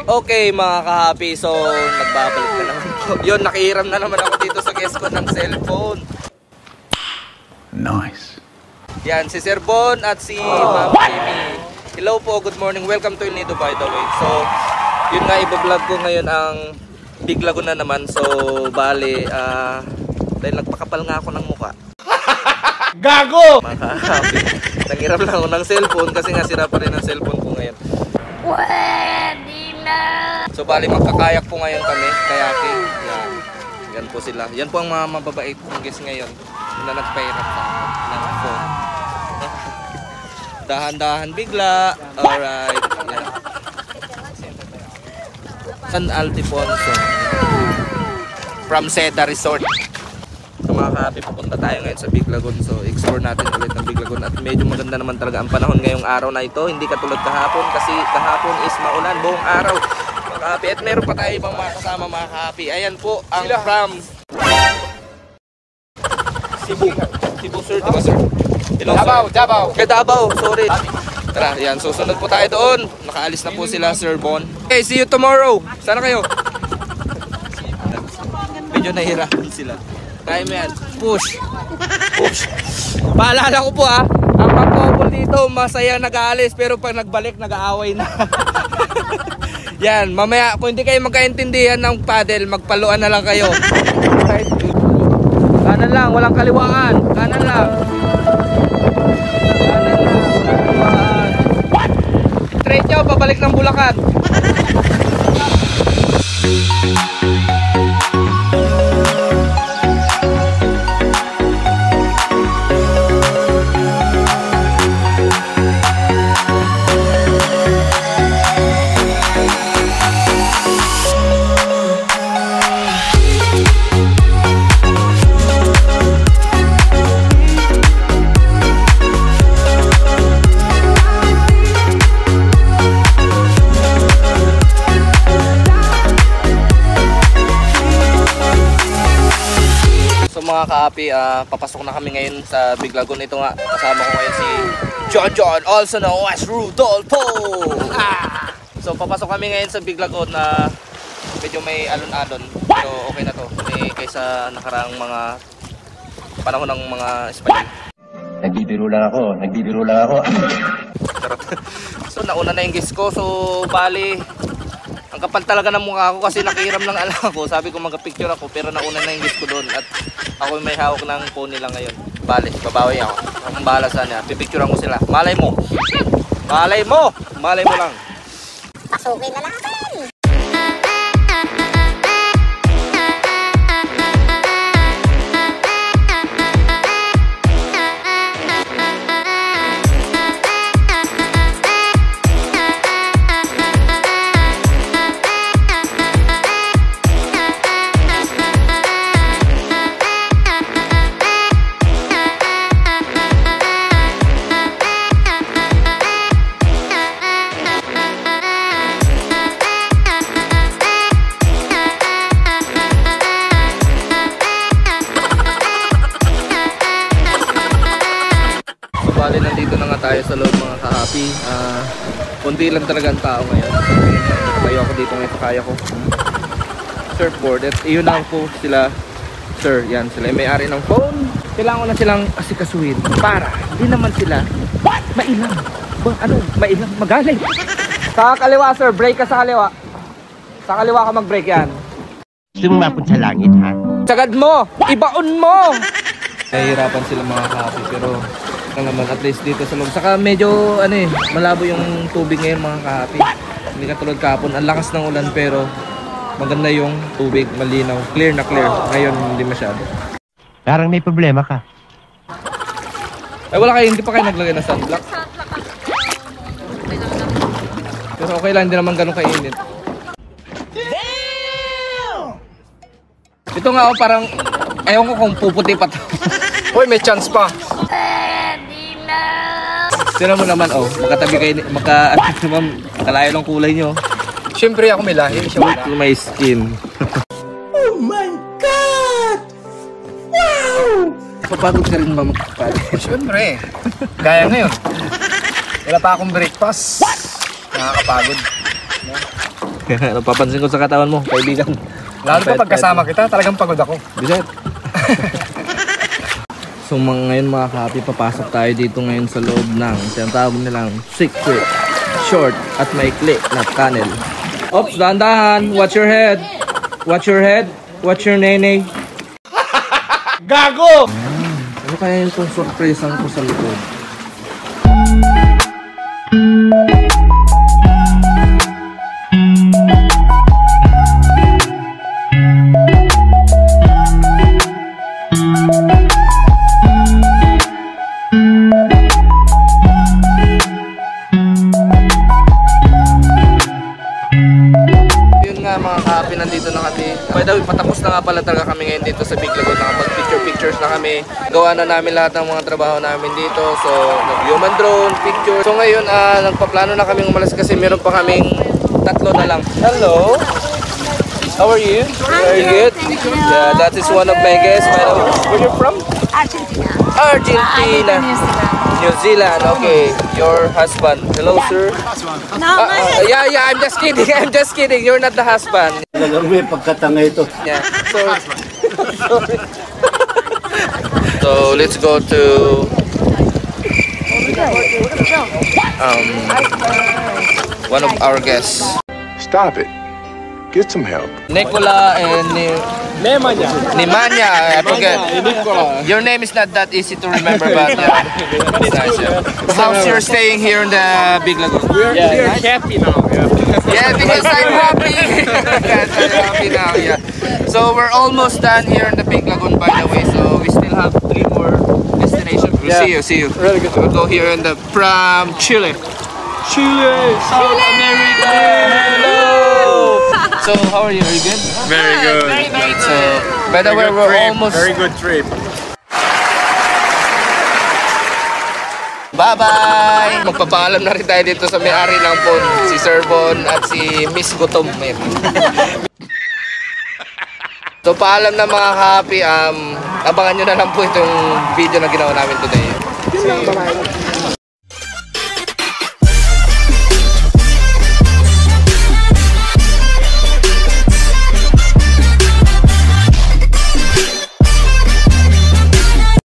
Okay mga ka-happy, so nagbabalik na naman po. Yun, nakihiram na naman ako dito sa guest ko ng cellphone. Nice. Yan, si Sir Bon at si Ma'am Amy. Hello po, good morning. Welcome to El Nido by the way. So, yun nga, ibablog ko ngayon ang Big Laguna naman. So, bali, dahil nagpakapal nga ako ng mukha. Gago! Mga ka-happy, nanghiram lang ako ng cellphone kasi nga sira pa rin ang cellphone ko ngayon. So bali magkakayak po ngayon kami, kayaking. Yan. Yan po sila. Yan po ang mga mababait kong guest ngayon na nagpahirap sa ng phone. Dahan-dahan bigla. Alright. Yan. San Altifonso. From Seda Resort. So mga ka-happy, pupunta tayo ngayon sa Big Lagoon. So explore natin ulit ng Big Lagoon. At medyo maganda naman talaga ang panahon ngayong araw na ito. Hindi katulad kahapon kasi kahapon is maulan buong araw. Mga ka-happy, at meron pa tayo ibang mga kasama mga ka-happy. Ayan po ang from Cebu. Cebu sir, diba sir? Hello, Davao. Kay Davao, sorry. Tara, yan, susunod po tayo doon. Nakaalis na po sila Sir Bon. Okay, see you tomorrow. Sana kayo. Medyo nahirapan sila. Kaya mo yan. Push. Push. Paalala ko po ang pag-couple dito, masaya nag-aalis, pero pag nagbalik, nag-aaway na. Yan, mamaya, kung hindi kayo magkaintindihan ng paddle, magpaluan na lang kayo. Right. Kanan lang, walang kaliwaan. Kanan lang. Kanan lang, walang kaliwaan. What? Straight nyo, pabalik ng Bulacan. Mga ka-happy, papasok na kami ngayon sa Big Lagoon. Ito nga, kasama ko ngayon si John, also known as Rudolfo. So papasok kami ngayon sa Big Lagoon na medyo may alon-alon, pero okay na to kaysa nakaraang mga panahon ng mga Espanyol. Nagbibiro lang ako. So nauna na yung guest ko, so bali ang kapal talaga ng mukha ko kasi nakihiram lang ala ko. Sabi ko mag-picture ako, pero nauna na yung guest ko doon at ako may hawak ng phone nila ngayon. Bale, babawi ako. Akong bahala sa niya. Pipicturean ko sila. Malay mo. Malay mo. Malay mo lang. Pasukin na natin. Bali, nandito na nga tayo sa loob mga ka-happy. Kundi lang talaga ang tao ngayon. Nakatayo ako dito ngayon sa kaya ko. Surfboard. At iyon lang po sila. Sir, yan sila yung may-ari ng phone. Kailangan ko na silang asikasuhin para hindi naman sila mailang. Mailang magaling. Sa kaliwa sir, brake ka sa kaliwa. Sa kaliwa ka mag-brake yan. Gusto mo mapunta sa langit ha? Sagad mo! Ibaon mo! Nahihirapan sila mga ka-happy pero naman at least dito sa loob. Saka medyo malabo yung tubig ngayon mga ka-happy. Hindi katulad kahapon, ang lakas ng ulan pero maganda yung tubig, malinaw, clear na clear. Ngayon hindi masyado. Parang may problema ka. Ay wala kayo, hindi pa kayo naglagay ng sunblock. Pero okay lang, hindi naman ganun kainit. Ito nga parang ayaw ko kung puputi pa to. Hoy, may chance pa. Sino mo naman, magkatabi kayo, makalayo ng kulay nyo. Siyempre ako may lahi, siya wala. May skin. Oh my Papagod ka rin ba magpapali? Siyempre. Gaya ngayon. Wala pa akong breakfast. Nakakapagod. Napapansin ko sa katawan mo, kaibigan. Lalo pa pagkasama kita, talagang pagod ako. Bisit. So ngayon mga ka-happy, papasok tayo dito ngayon sa loob ng tinatawag nilang secret, short at maikli na tunnel. Oops, dahan-dahan. Watch your head. Watch your head. Watch your nene. Gago! Ano kaya yung surprise ko sa likod? Mga ka-happy, nandito na kami. By the way, patapos na nga pala talaga kami ngayon dito sa Big Lagoon. Nakapag-pictures na kami. Gawa na namin lahat ng mga trabaho namin dito. So, nag-human drone, picture. So ngayon, nagpaplano na kami umalas kasi meron pa kaming 3 na lang. Hello! How are you? Very good? Yeah, that is one of my guests. By the way, where you from? Argentina. Argentina. New Zealand, okay. Your husband. Hello, sir. No, Yeah, I'm just kidding. I'm just kidding. You're not the husband. Talagang may pagkatanga ito. Yeah. So let's go to one of our guests. Stop it. Get some help. Nicola and Nemanja. I forget. Your name is not that easy to remember, but it's nice. Yeah. How's your staying here in the Big Lagoon? We're happy now. Yeah, because I'm happy. Yes, I'm happy now. Yeah. So we're almost done here in the Big Lagoon, by the way. So we still have 3 more destinations. We'll see you. Really good. We'll go here in the from Chile. South America. Hello. So how are you? Are you good? Very good. So by the way, we're almost. Very good trip. Bye-bye! Magpapaalam na rin tayo dito sa may-ari ng phone, si Sir Bon at si Miss Gutom. So paalam na mga ka-happy, abangan nyo na lang po itong video na ginawa namin today.